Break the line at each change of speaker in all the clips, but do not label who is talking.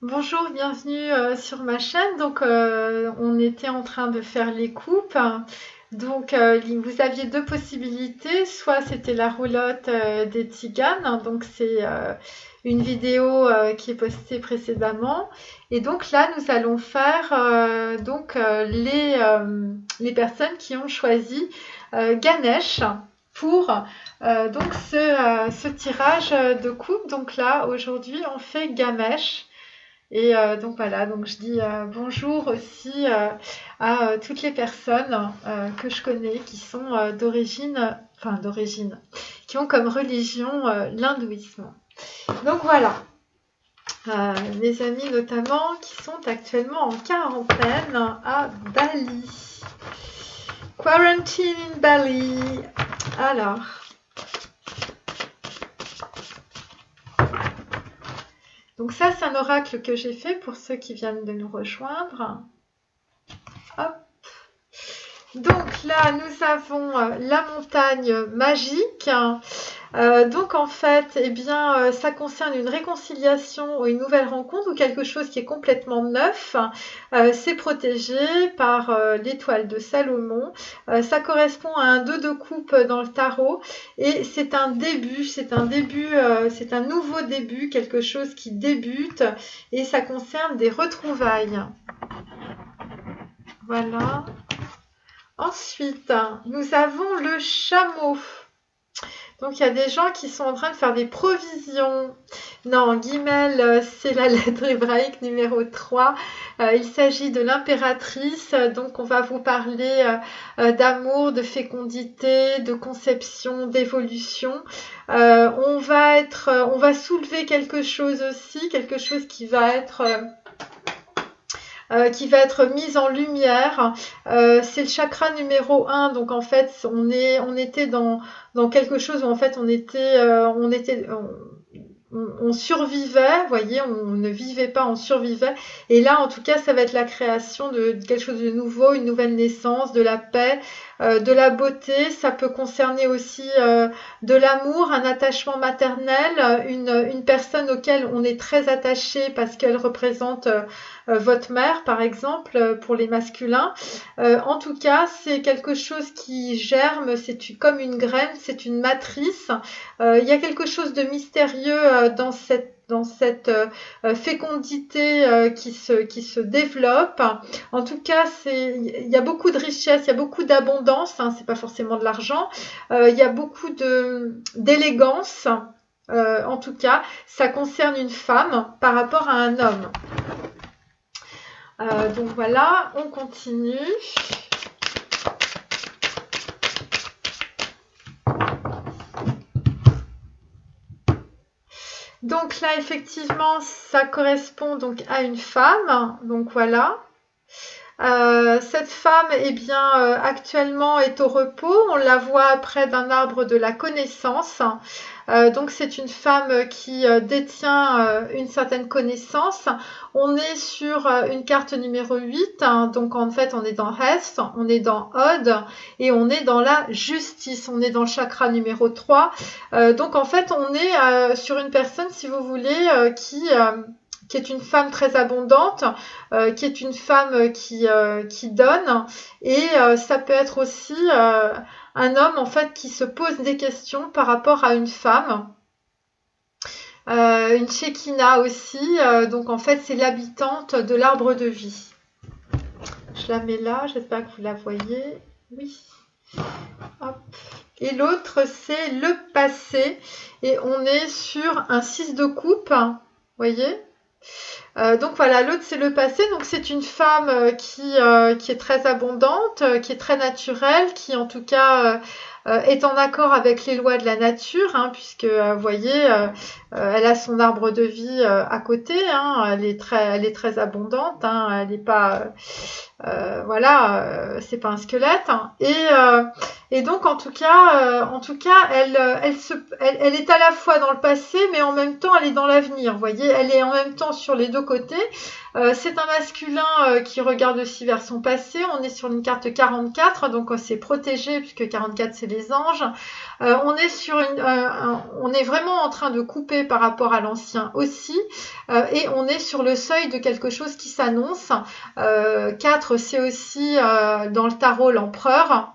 Bonjour, bienvenue sur ma chaîne. On était en train de faire les coupes. Vous aviez deux possibilités. Soit c'était la roulotte des tziganes. C'est une vidéo qui est postée précédemment. Et donc là, nous allons faire les personnes qui ont choisi Ganesh pour ce tirage de coupe. Donc là, aujourd'hui, on fait Ganesh. Voilà, donc je dis bonjour aussi à toutes les personnes que je connais qui sont d'origine, qui ont comme religion l'hindouisme. Donc voilà, mes amis notamment qui sont actuellement en quarantaine à Bali. Quarantine in Bali. Alors, donc ça, c'est un oracle que j'ai fait pour ceux qui viennent de nous rejoindre. Hop. Donc là, nous avons la montagne magique. Ça concerne une réconciliation ou une nouvelle rencontre ou quelque chose qui est complètement neuf. C'est protégé par l'étoile de Salomon. Ça correspond à un 2 de coupe dans le tarot et c'est un début, c'est un nouveau début, quelque chose qui débute et ça concerne des retrouvailles. Voilà. Ensuite, nous avons le chameau. Donc, il y a des gens qui sont en train de faire des provisions. Non, Guimel, c'est la lettre hébraïque numéro 3. Il s'agit de l'impératrice. Donc, on va vous parler d'amour, de fécondité, de conception, d'évolution. On va soulever quelque chose aussi, quelque chose qui va être mise en lumière. C'est le chakra numéro 1. Donc en fait, on était dans quelque chose où en fait on survivait, vous voyez, on ne vivait pas, on survivait. Et là, en tout cas, ça va être la création de quelque chose de nouveau, une nouvelle naissance, de la paix, de la beauté. Ça peut concerner aussi de l'amour, un attachement maternel, une personne auquel on est très attaché parce qu'elle représente votre mère, par exemple, pour les masculins. En tout cas, c'est quelque chose qui germe, c'est comme une graine, c'est une matrice. Il y a quelque chose de mystérieux dans cette fécondité qui se développe. En tout cas, il y a beaucoup de richesse, il y a beaucoup d'abondance, hein, c'est pas forcément de l'argent. Il y a beaucoup d'élégance. En tout cas, ça concerne une femme par rapport à un homme. Donc voilà, on continue. Donc là, effectivement, ça correspond donc à une femme. Donc voilà. Cette femme, actuellement est au repos. On la voit près d'un arbre de la connaissance. Donc c'est une femme qui détient une certaine connaissance. On est sur une carte numéro 8. Hein, donc en fait, on est dans Hest, on est dans Od et on est dans la justice. On est dans le chakra numéro 3. Donc en fait, on est sur une personne, si vous voulez, qui est une femme très abondante, qui est une femme qui donne. Et ça peut être aussi un homme en fait qui se pose des questions par rapport à une femme. Une Shekinah aussi. Donc en fait, c'est l'habitante de l'arbre de vie. Je la mets là, j'espère que vous la voyez. Oui. Hop. Et l'autre, c'est le passé. Et on est sur un 6 de coupe. Vous voyez ? Donc voilà, l'autre c'est le passé. Donc c'est une femme qui est très abondante, qui est très naturelle, qui en tout cas est en accord avec les lois de la nature, hein, puisque vous voyez, elle a son arbre de vie à côté. Hein, elle est très abondante. Hein, elle n'est pas c'est pas un squelette. Hein, et donc en tout cas, elle est à la fois dans le passé, mais en même temps elle est dans l'avenir. Vous voyez, elle est en même temps sur les deux côtés. C'est un masculin qui regarde aussi vers son passé. On est sur une carte 44, donc c'est protégé puisque 44 c'est les anges. On est sur on est vraiment en train de couper par rapport à l'ancien aussi, et on est sur le seuil de quelque chose qui s'annonce. 4 c'est aussi dans le tarot l'empereur.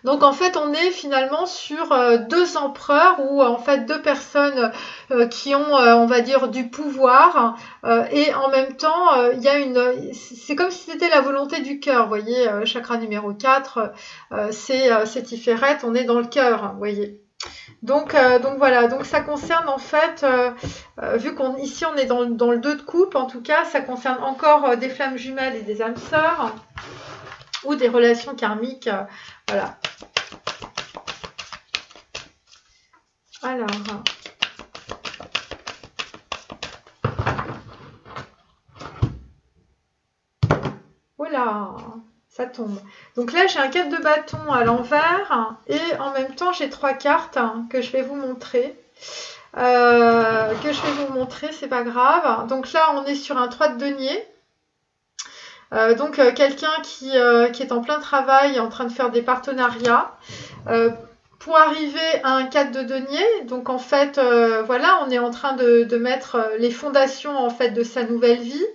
Donc en fait on est finalement sur deux empereurs ou en fait deux personnes qui ont on va dire du pouvoir, et en même temps il y a c'est comme si c'était la volonté du cœur, vous voyez, chakra numéro 4 c'est Tiferet, on est dans le cœur, vous voyez. Donc voilà, donc ça concerne en fait, vu qu'ici on est dans le 2 de coupe, en tout cas ça concerne encore des flammes jumelles et des âmes sœurs ou des relations karmiques, voilà. Alors, voilà, ça tombe. Donc là, j'ai un 4 de bâton à l'envers et en même temps, j'ai 3 cartes que je vais vous montrer. C'est pas grave. Donc là, on est sur un 3 de denier. Donc quelqu'un qui est en plein travail, en train de faire des partenariats. Pour arriver à un 4 de denier, donc en fait, voilà, on est en train de mettre les fondations en fait de sa nouvelle vie.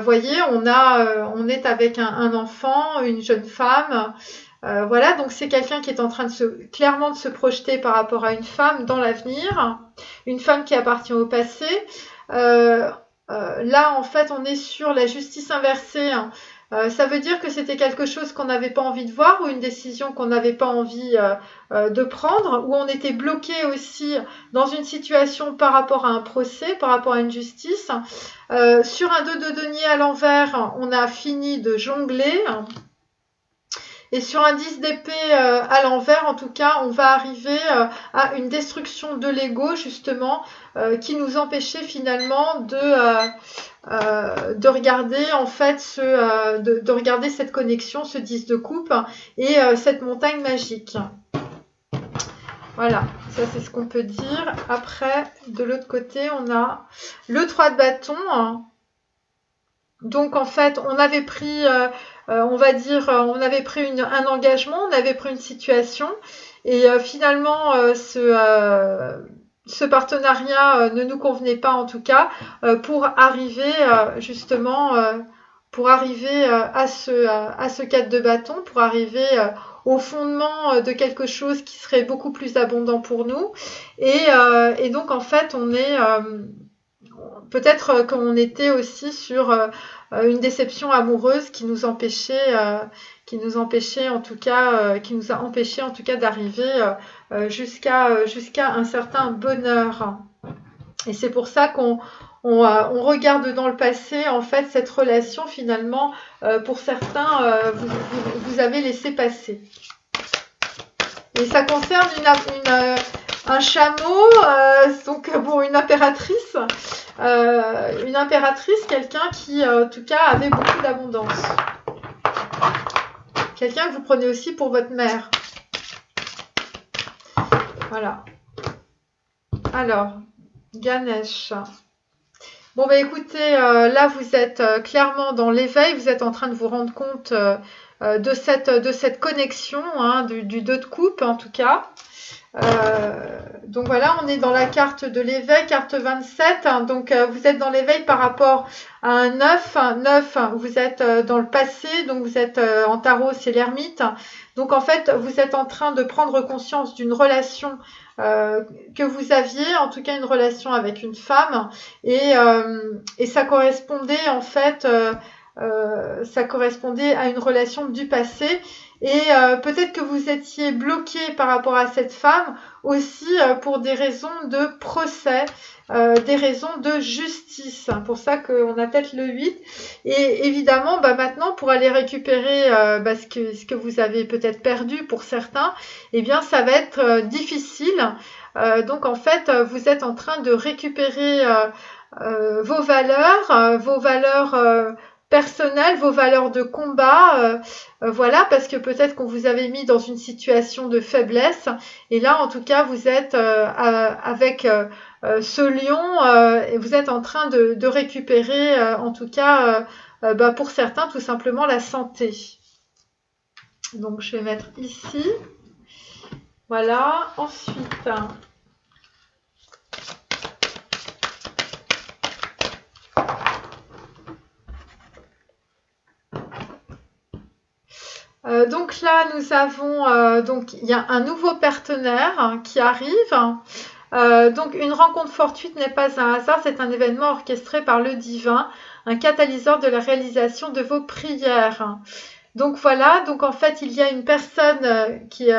Voyez, on est avec un enfant, une jeune femme. Voilà, donc c'est quelqu'un qui est en train clairement de se projeter par rapport à une femme dans l'avenir, une femme qui appartient au passé. Là, en fait, on est sur la justice inversée. Ça veut dire que c'était quelque chose qu'on n'avait pas envie de voir ou une décision qu'on n'avait pas envie de prendre, ou on était bloqué aussi dans une situation par rapport à un procès, par rapport à une justice. Sur un 2 de denier à l'envers, on a fini de jongler. Et sur un 10 d'épée à l'envers, en tout cas, on va arriver à une destruction de l'ego, justement, qui nous empêchait finalement de regarder en fait de regarder cette connexion, ce 10 de coupe et cette montagne magique. Voilà, ça c'est ce qu'on peut dire. Après, de l'autre côté, on a le 3 de bâton. Donc en fait, on avait pris, on va dire, on avait pris un engagement, on avait pris une situation, et finalement, ce partenariat ne nous convenait pas en tout cas, pour arriver justement, pour arriver à ce 4 de bâton, pour arriver au fondement de quelque chose qui serait beaucoup plus abondant pour nous. Et donc en fait, on est peut-être qu'on était aussi sur une déception amoureuse qui nous empêchait en tout cas, qui nous a empêché en tout cas d'arriver jusqu'à un certain bonheur. Et c'est pour ça qu'on regarde dans le passé en fait cette relation finalement, pour certains vous avez laissé passer. Et ça concerne un chameau, donc bon, une impératrice, quelqu'un qui en tout cas avait beaucoup d'abondance. Quelqu'un que vous prenez aussi pour votre mère. Voilà. Alors, Ganesh. Bon, bah écoutez, là vous êtes clairement dans l'éveil, vous êtes en train de vous rendre compte de cette connexion, hein, du 2 de coupe en tout cas. Donc voilà, on est dans la carte de l'éveil, carte 27. Donc vous êtes dans l'éveil par rapport à un 9. 9, vous êtes dans le passé, donc vous êtes en tarot, c'est l'ermite. Donc en fait, vous êtes en train de prendre conscience d'une relation que vous aviez, en tout cas une relation avec une femme, et ça correspondait en fait, ça correspondait à une relation du passé. Et peut-être que vous étiez bloqué par rapport à cette femme aussi pour des raisons de procès, des raisons de justice. Pour ça qu'on a peut-être le 8. Et évidemment, bah, maintenant, pour aller récupérer ce que vous avez peut-être perdu pour certains, eh bien, ça va être difficile. Donc, en fait, vous êtes en train de récupérer vos valeurs personnelles, vos valeurs de combat, voilà, parce que peut-être qu'on vous avait mis dans une situation de faiblesse, et là, en tout cas, vous êtes avec ce lion, et vous êtes en train de récupérer, en tout cas, pour certains, tout simplement la santé. Donc, je vais mettre ici. Voilà. Ensuite, donc là, nous avons donc il y a un nouveau partenaire qui arrive. Donc une rencontre fortuite n'est pas un hasard, c'est un événement orchestré par le divin, un catalyseur de la réalisation de vos prières. Donc voilà, donc en fait il y a une personne qui,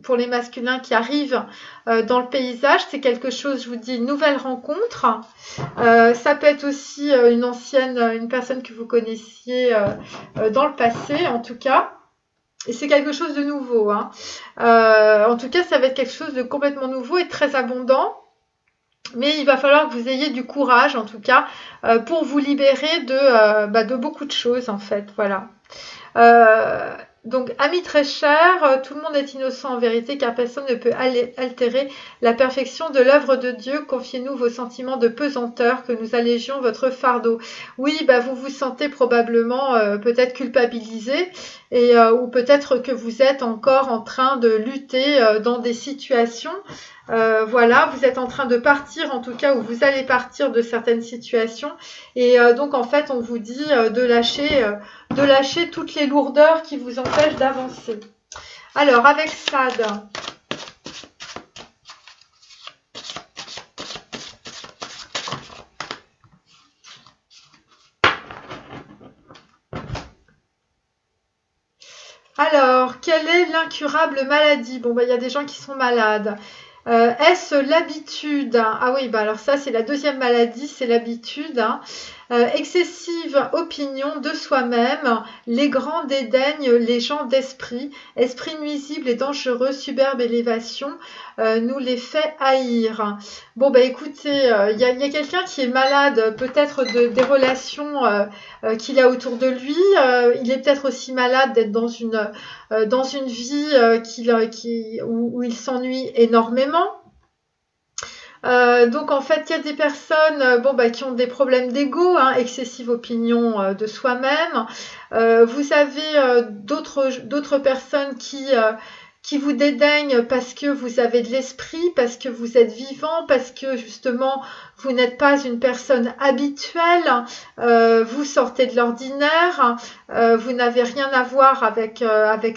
pour les masculins, qui arrive dans le paysage. C'est quelque chose, je vous dis, une nouvelle rencontre. Ça peut être aussi une personne que vous connaissiez dans le passé, en tout cas. Et c'est quelque chose de nouveau. Hein. En tout cas, ça va être quelque chose de complètement nouveau et très abondant. Mais il va falloir que vous ayez du courage, en tout cas, pour vous libérer de beaucoup de choses, en fait. Voilà. Donc, amis très chers, tout le monde est innocent en vérité, car personne ne peut altérer la perfection de l'œuvre de Dieu. Confiez-nous vos sentiments de pesanteur, que nous allégions votre fardeau. Oui, vous vous sentez probablement peut-être culpabilisé, ou peut-être que vous êtes encore en train de lutter dans des situations. Voilà, vous êtes en train de partir, en tout cas, ou vous allez partir de certaines situations. Et donc, en fait, on vous dit de lâcher toutes les lourdeurs qui vous empêchent d'avancer. Alors, avec Sade. Alors, quelle est l'incurable maladie? Bon, il y a des gens qui sont malades. Est-ce l'habitude? Ah oui, alors ça, c'est la deuxième maladie, c'est l'habitude. Hein. Excessive opinion de soi-même, les grands dédaignent les gens d'esprit, esprit nuisible et dangereux, superbe élévation, nous les fait haïr. Bon, écoutez, il y a quelqu'un qui est malade, peut-être des relations qu'il a autour de lui. Il est peut-être aussi malade d'être dans une vie où il s'ennuie énormément. Donc en fait, il y a des personnes qui ont des problèmes d'ego, hein, excessive opinion de soi-même. Vous avez d'autres personnes qui vous dédaignent parce que vous avez de l'esprit, parce que vous êtes vivant, parce que justement vous n'êtes pas une personne habituelle, vous sortez de l'ordinaire, vous n'avez rien à voir avec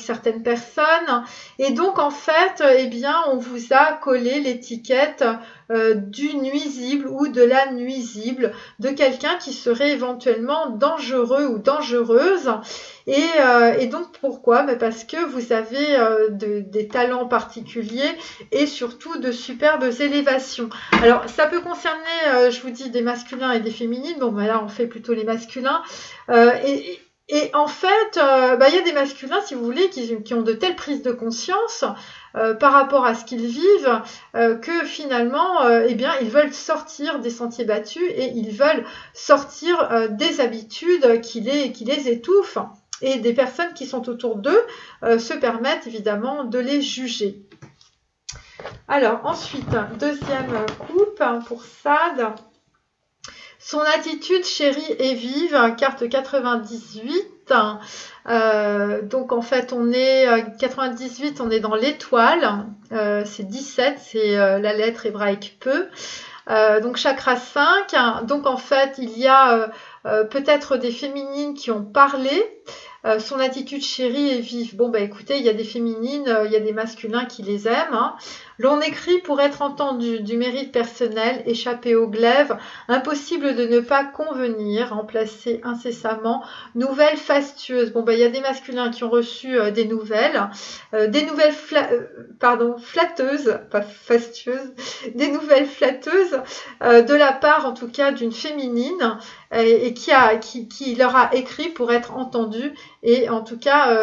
certaines personnes, et donc en fait, on vous a collé l'étiquette du nuisible ou de la nuisible, de quelqu'un qui serait éventuellement dangereux ou dangereuse. Et donc pourquoi? Parce que vous avez des talents particuliers et surtout de superbes élévations. Alors ça peut concerner, je vous dis, des masculins et des féminines. Bon, là on fait plutôt les masculins. Et en fait, y a des masculins, si vous voulez, qui ont de telles prises de conscience par rapport à ce qu'ils vivent, que finalement, ils veulent sortir des sentiers battus et ils veulent sortir des habitudes qui les étouffent. Et des personnes qui sont autour d'eux se permettent évidemment de les juger. Alors ensuite, deuxième coupe pour Sade. Son attitude chérie et vive, carte 98. Donc en fait on est 98, on est dans l'étoile, c'est 17, c'est la lettre hébraïque peu. Donc chakra 5, donc en fait il y a peut-être des féminines qui ont parlé. Son attitude chérie et vive. Bon, écoutez, il y a des féminines, il y a des masculins qui les aiment. Hein. L'on écrit pour être entendu, du mérite personnel, échapper au glaive, impossible de ne pas convenir, remplacer incessamment, nouvelles fastueuses. Bon, il y a des masculins qui ont reçu des nouvelles flatteuses, pas fastueuses, des nouvelles flatteuses, de la part en tout cas d'une féminine, et qui leur a écrit pour être entendue. Et en tout cas,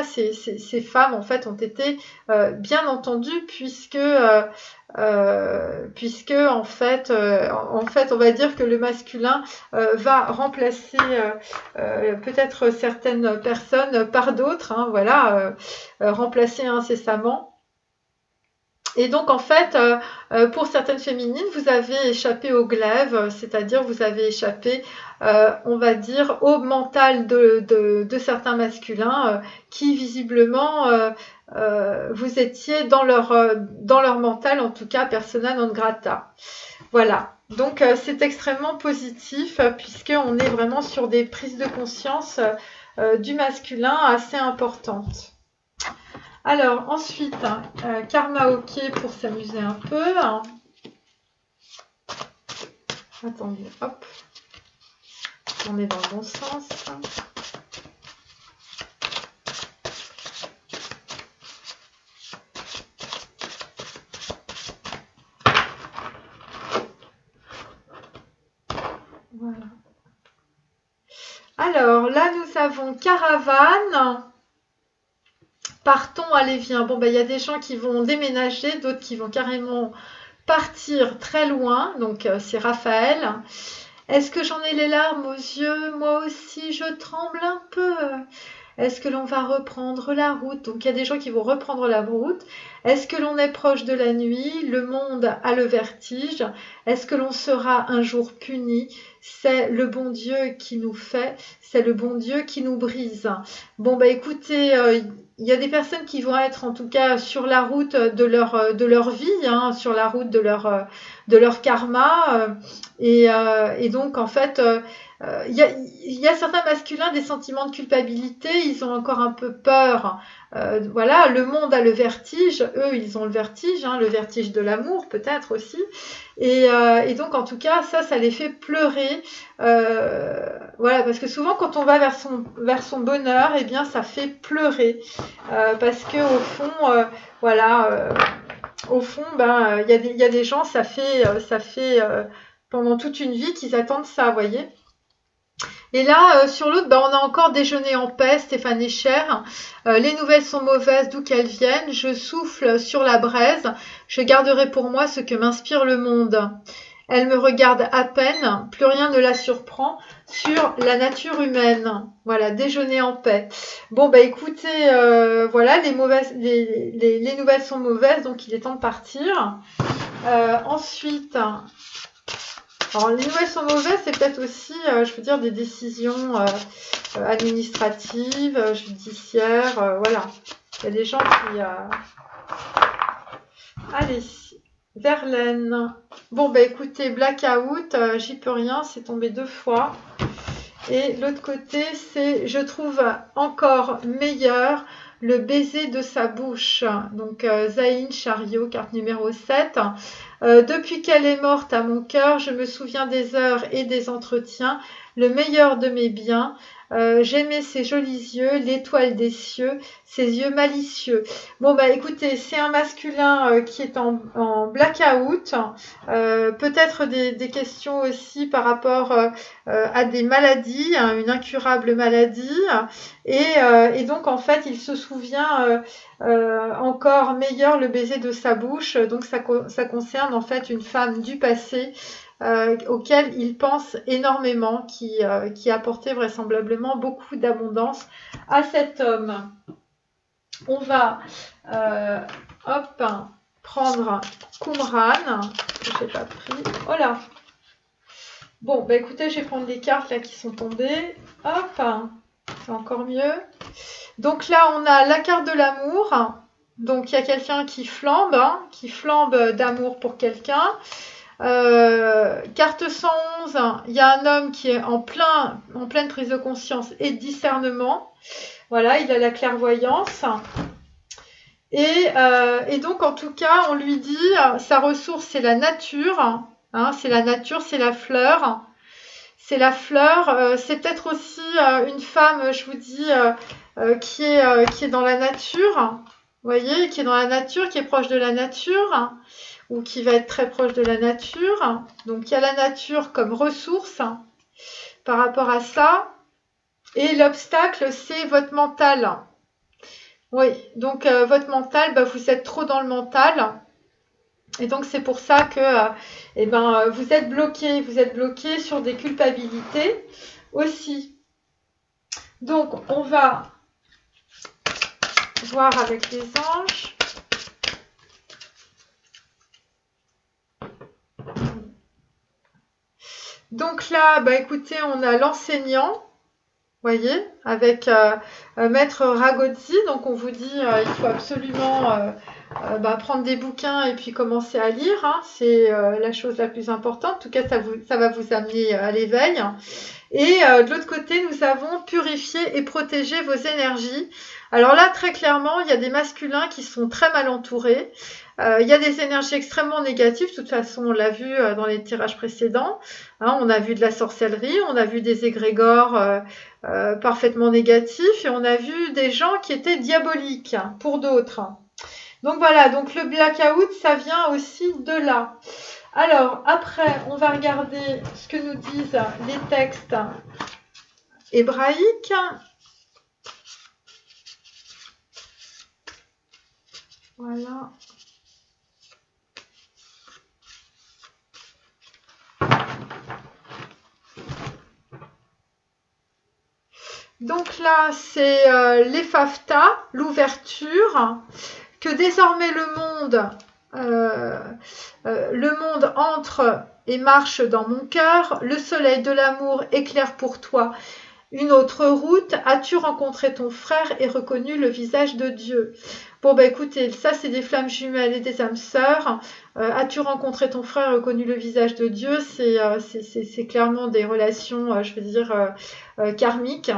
ces femmes en fait ont été bien entendues puisque en fait, on va dire que le masculin va remplacer peut-être certaines personnes par d'autres, hein, voilà, remplacer incessamment. Et donc en fait, pour certaines féminines, vous avez échappé au glaive, c'est-à-dire vous avez échappé, on va dire, au mental de certains masculins qui visiblement vous étiez dans leur mental, en tout cas persona non grata. Voilà. Donc c'est extrêmement positif puisqu'on est vraiment sur des prises de conscience du masculin assez importantes. Alors ensuite, karma ok pour s'amuser un peu. Attendez, hop, on est dans le bon sens. Voilà. Alors là, nous avons caravane. Partons, allez, viens. Bon, il y a des gens qui vont déménager, d'autres qui vont carrément partir très loin. Donc, c'est Raphaël. Est-ce que j'en ai les larmes aux yeux? Moi aussi, je tremble un peu. Est-ce que l'on va reprendre la route? Donc, il y a des gens qui vont reprendre la route. Est-ce que l'on est proche de la nuit? Le monde a le vertige. Est-ce que l'on sera un jour puni? C'est le bon Dieu qui nous fait, c'est le bon Dieu qui nous brise. Bon, écoutez, il y a des personnes qui vont être en tout cas sur la route de leur vie, hein, sur la route de leur karma. Et donc, en fait, il y a certains masculins des sentiments de culpabilité, ils ont encore un peu peur. Voilà, le monde a le vertige, eux ils ont le vertige, hein, le vertige de l'amour peut-être aussi. Et donc en tout cas ça les fait pleurer. Voilà, parce que souvent quand on va vers son bonheur, eh bien ça fait pleurer. Parce que au fond, voilà, au fond, il y a des gens, ça fait pendant toute une vie qu'ils attendent ça, vous voyez. Et là, sur l'autre, on a encore déjeuné en paix, Stéphane Echer. Les nouvelles sont mauvaises, d'où qu'elles viennent. Je souffle sur la braise. Je garderai pour moi ce que m'inspire le monde. Elle me regarde à peine, plus rien ne la surprend sur la nature humaine. Voilà, déjeuner en paix. Bon, écoutez, voilà, les nouvelles sont mauvaises, donc il est temps de partir. Ensuite... Alors, les nouvelles sont mauvaises, c'est peut-être aussi, je veux dire, des décisions administratives, judiciaires, voilà. Il y a des gens qui... Allez, Verlaine. Bon, écoutez, blackout, j'y peux rien, c'est tombé 2 fois. Et l'autre côté, c'est, je trouve encore meilleur, le baiser de sa bouche. Donc, Zayn Chariot, carte numéro 7. Depuis qu'elle est morte à mon cœur, je me souviens des heures et des entretiens, le meilleur de mes biens. J'aimais ses jolis yeux, l'étoile des cieux, ses yeux malicieux. Bon, écoutez, c'est un masculin qui est en blackout. Peut-être des questions aussi par rapport à des maladies, hein, une incurable maladie. Et donc, en fait, il se souvient encore meilleur le baiser de sa bouche. Donc, ça concerne en fait une femme du passé auquel il pense énormément, qui apportait vraisemblablement beaucoup d'abondance à cet homme. On va prendre Qumran, que je n'ai pas pris. Oh là! Bon, écoutez, je vais prendre les cartes là qui sont tombées. Hop, c'est encore mieux. Donc là, on a la carte de l'amour. Donc il y a quelqu'un qui flambe d'amour pour quelqu'un. Carte 111, il y a un homme qui est en pleine prise de conscience et de discernement. Voilà, il a la clairvoyance. Et donc, en tout cas, on lui dit, sa ressource, c'est la nature. Hein, c'est la nature, c'est la fleur. C'est la fleur. C'est peut-être aussi une femme, je vous dis, qui est dans la nature. Vous voyez, qui est dans la nature, qui est proche de la nature. Ou qui va être très proche de la nature. Donc, il y a la nature comme ressource par rapport à ça. Et l'obstacle, c'est votre mental. Oui, donc votre mental, bah, vous êtes trop dans le mental. Et donc c'est pour ça que vous êtes bloqué sur des culpabilités aussi. Donc on va voir avec les anges. Donc là, bah écoutez, on a l'enseignant, voyez, avec Maître Ragozzi. Donc on vous dit, il faut absolument prendre des bouquins et puis commencer à lire. Hein. C'est la chose la plus importante. En tout cas, ça va vous amener à l'éveil. Et de l'autre côté, nous avons purifié et protégé vos énergies. Alors là, très clairement, il y a des masculins qui sont très mal entourés. Il y a des énergies extrêmement négatives. De toute façon, on l'a vu dans les tirages précédents. Hein, on a vu de la sorcellerie, on a vu des égrégores parfaitement négatifs et on a vu des gens qui étaient diaboliques pour d'autres. Donc voilà, donc le blackout, ça vient aussi de là. Alors, après, on va regarder ce que nous disent les textes hébraïques. Voilà. Donc là, c'est l'Ephaphatha, l'ouverture, que désormais le monde entre et marche dans mon cœur, le soleil de l'amour éclaire pour toi une autre route, as-tu rencontré ton frère et reconnu le visage de Dieu? Bon bah écoutez, ça c'est des flammes jumelles et des âmes sœurs. As-tu rencontré ton frère et reconnu le visage de Dieu? C'est clairement des relations, je veux dire, karmiques.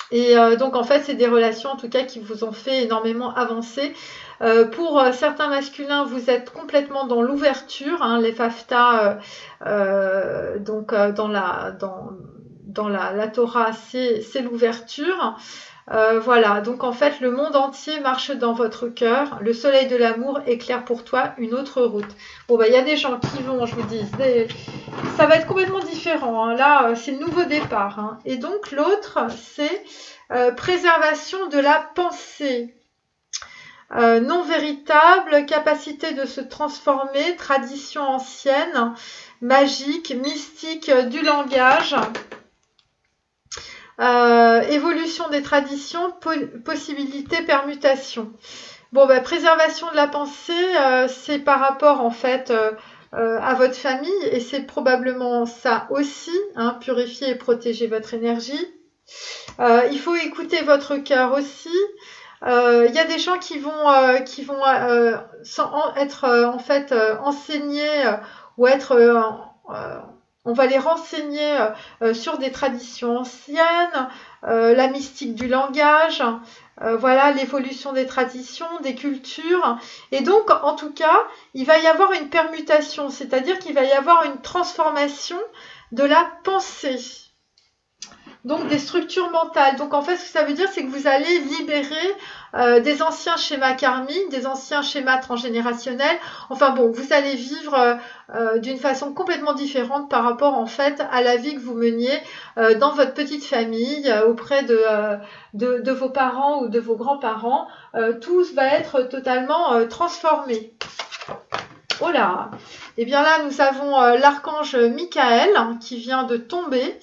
Et donc en fait, c'est des relations en tout cas qui vous ont fait énormément avancer. Pour certains masculins, vous êtes complètement dans l'ouverture, hein, les Fafta, dans la Torah, c'est l'ouverture. Voilà, donc en fait, le monde entier marche dans votre cœur. Le soleil de l'amour éclaire pour toi une autre route. Bon, bah, il y a des gens qui vont, je vous dis, ça va être complètement différent. Hein. Là, c'est le nouveau départ. Hein. Et donc, l'autre, c'est préservation de la pensée. Non véritable, capacité de se transformer, tradition ancienne, magique, mystique du langage. Évolution des traditions, possibilité, permutation. Bon, bah, préservation de la pensée, c'est par rapport en fait à votre famille et c'est probablement ça aussi, hein, purifier et protéger votre énergie. Il faut écouter votre cœur aussi. Il y a des gens qui vont être en fait enseignés ou être on va les renseigner sur des traditions anciennes, la mystique du langage, voilà l'évolution des traditions, des cultures. Et donc, en tout cas, il va y avoir une permutation, c'est-à-dire qu'il va y avoir une transformation de la pensée. Donc des structures mentales. Donc en fait, ce que ça veut dire, c'est que vous allez libérer des anciens schémas karmiques, des anciens schémas transgénérationnels. Enfin bon, vous allez vivre d'une façon complètement différente par rapport en fait à la vie que vous meniez dans votre petite famille, auprès de vos parents ou de vos grands-parents. Tout va être totalement transformé. Oh là! Et bien là, nous avons l'archange Michael qui vient de tomber.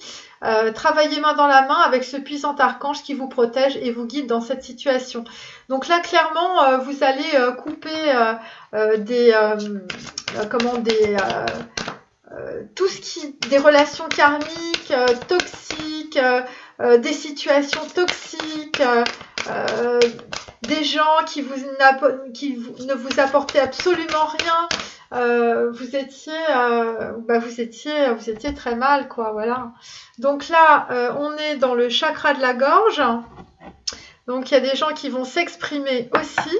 Travaillez main dans la main avec ce puissant archange qui vous protège et vous guide dans cette situation. Donc là, clairement, vous allez couper des relations karmiques, toxiques, des situations toxiques, des gens qui ne vous apportaient absolument rien. Vous étiez très mal, quoi, voilà. Donc là, on est dans le chakra de la gorge. Donc il y a des gens qui vont s'exprimer aussi.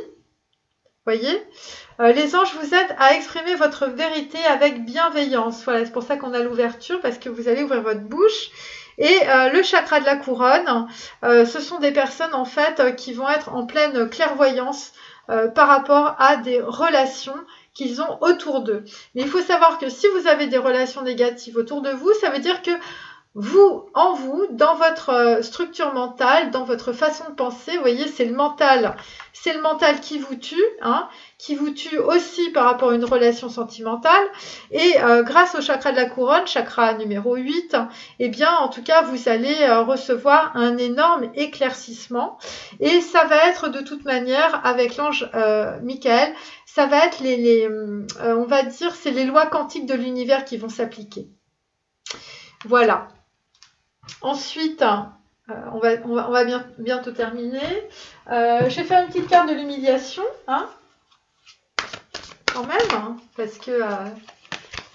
Voyez, les anges vous aident à exprimer votre vérité avec bienveillance. Voilà, c'est pour ça qu'on a l'ouverture, parce que vous allez ouvrir votre bouche. Et le chakra de la couronne, ce sont des personnes en fait qui vont être en pleine clairvoyance par rapport à des relations qu'ils ont autour d'eux. Mais il faut savoir que si vous avez des relations négatives autour de vous, ça veut dire que vous, en vous, dans votre structure mentale, dans votre façon de penser, vous voyez, c'est le mental qui vous tue, hein, qui vous tue aussi par rapport à une relation sentimentale. Et grâce au chakra de la couronne, chakra numéro 8, eh bien, en tout cas, vous allez recevoir un énorme éclaircissement. Et ça va être de toute manière, avec l'ange Michael, ça va être on va dire, c'est les lois quantiques de l'univers qui vont s'appliquer. Voilà. Ensuite, on va bientôt terminer. Je vais faire une petite carte de l'humiliation, hein, quand même, hein, parce que...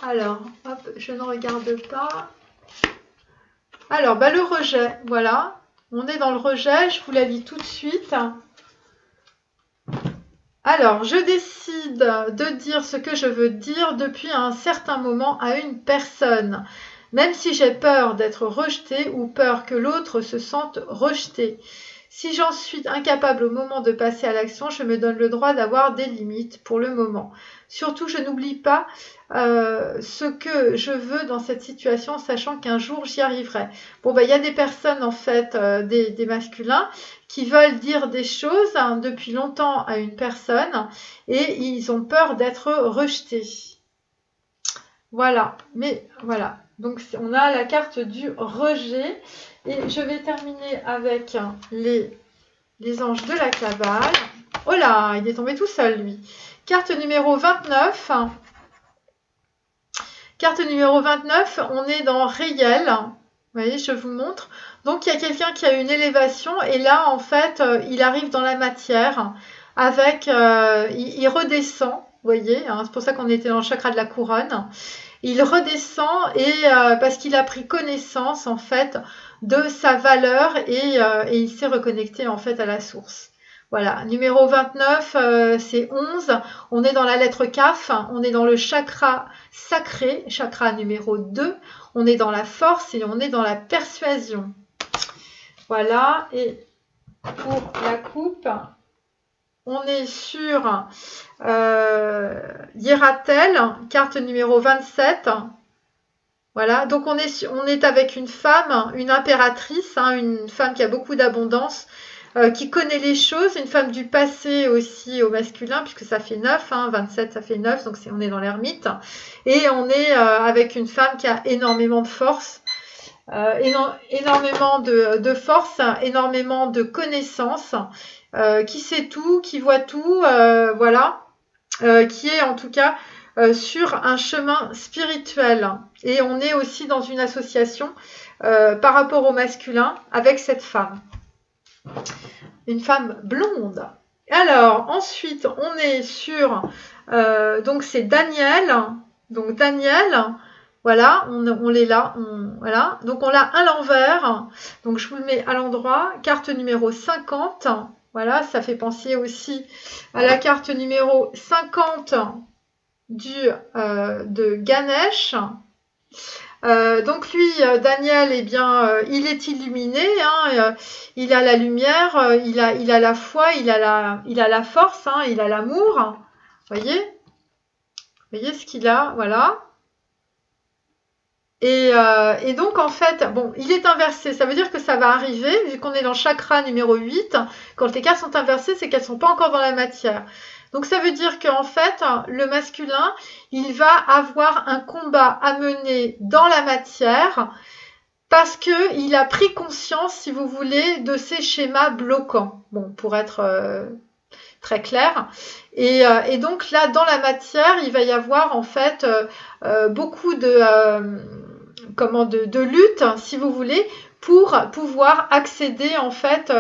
alors, hop, je ne regarde pas. Alors, le rejet, voilà. On est dans le rejet, je vous la lis tout de suite. Alors, je décide de dire ce que je veux dire depuis un certain moment à une personne, même si j'ai peur d'être rejetée ou peur que l'autre se sente rejeté. Si j'en suis incapable au moment de passer à l'action, je me donne le droit d'avoir des limites pour le moment. Surtout, je n'oublie pas ce que je veux dans cette situation, sachant qu'un jour j'y arriverai. Bon, il y a des personnes, en fait, des masculins, qui veulent dire des choses depuis longtemps à une personne et ils ont peur d'être rejetés. Voilà, mais voilà. Donc, on a la carte du rejet. Et je vais terminer avec les anges de la cabale. Oh là, il est tombé tout seul, lui. Carte numéro 29. Carte numéro 29, on est dans réel. Vous voyez, je vous montre. Donc, il y a quelqu'un qui a une élévation. Et là, en fait, il arrive dans la matière. Avec, il redescend. Vous voyez, hein, c'est pour ça qu'on était dans le chakra de la couronne. Il redescend et parce qu'il a pris connaissance, en fait, de sa valeur et il s'est reconnecté en fait à la source. Voilà, numéro 29, c'est 11. On est dans la lettre Kaf, on est dans le chakra sacré, chakra numéro 2. On est dans la force et on est dans la persuasion. Voilà, et pour la coupe, on est sur Hieratel, carte numéro 27. Voilà, donc on est avec une femme, une impératrice, hein, une femme qui a beaucoup d'abondance, qui connaît les choses, une femme du passé aussi au masculin, puisque ça fait 9, hein, 27 ça fait 9, donc on est dans l'ermite. Et on est avec une femme qui a énormément de force, énormément de force, énormément de connaissances, qui sait tout, qui voit tout, voilà, qui est en tout cas sur un chemin spirituel. Et on est aussi dans une association par rapport au masculin avec cette femme. Une femme blonde. Alors, ensuite, on est sur... donc, c'est Daniel. Donc, Daniel, voilà, on l'est là. Voilà. Donc, on l'a à l'envers. Donc, je vous le mets à l'endroit. Carte numéro 50. Voilà, ça fait penser aussi à la carte numéro 50 de Ganesh. Donc lui, Daniel, eh bien, il est illuminé, hein, il a la lumière, il a la foi, il a la force, hein, il a l'amour. Voyez ce qu'il a, voilà. Et donc, en fait, bon, il est inversé. Ça veut dire que ça va arriver, vu qu'on est dans chakra numéro 8. Quand les cartes sont inversées, c'est qu'elles ne sont pas encore dans la matière. Donc, ça veut dire qu'en fait, le masculin, il va avoir un combat à mener dans la matière parce qu'il a pris conscience, si vous voulez, de ces schémas bloquants. Bon, pour être très clair. Et donc, là, dans la matière, il va y avoir, en fait, beaucoup de lutte, si vous voulez, pour pouvoir accéder en fait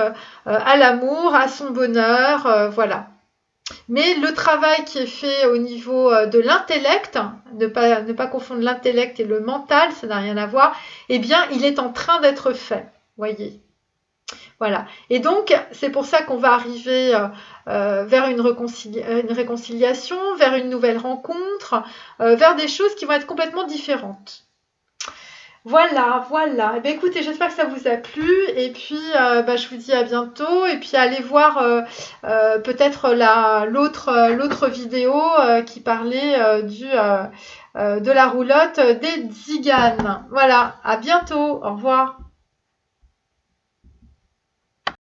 à l'amour, à son bonheur, voilà. Mais le travail qui est fait au niveau de l'intellect, ne pas confondre l'intellect et le mental, ça n'a rien à voir, eh bien, il est en train d'être fait, voyez. Voilà. Et donc, c'est pour ça qu'on va arriver vers une réconciliation, vers une nouvelle rencontre, vers des choses qui vont être complètement différentes. Voilà, voilà. Eh bien, écoutez, j'espère que ça vous a plu. Et puis, bah, je vous dis à bientôt. Et puis, allez voir peut-être l'autre vidéo qui parlait de la roulotte des Tziganes. Voilà, à bientôt. Au revoir.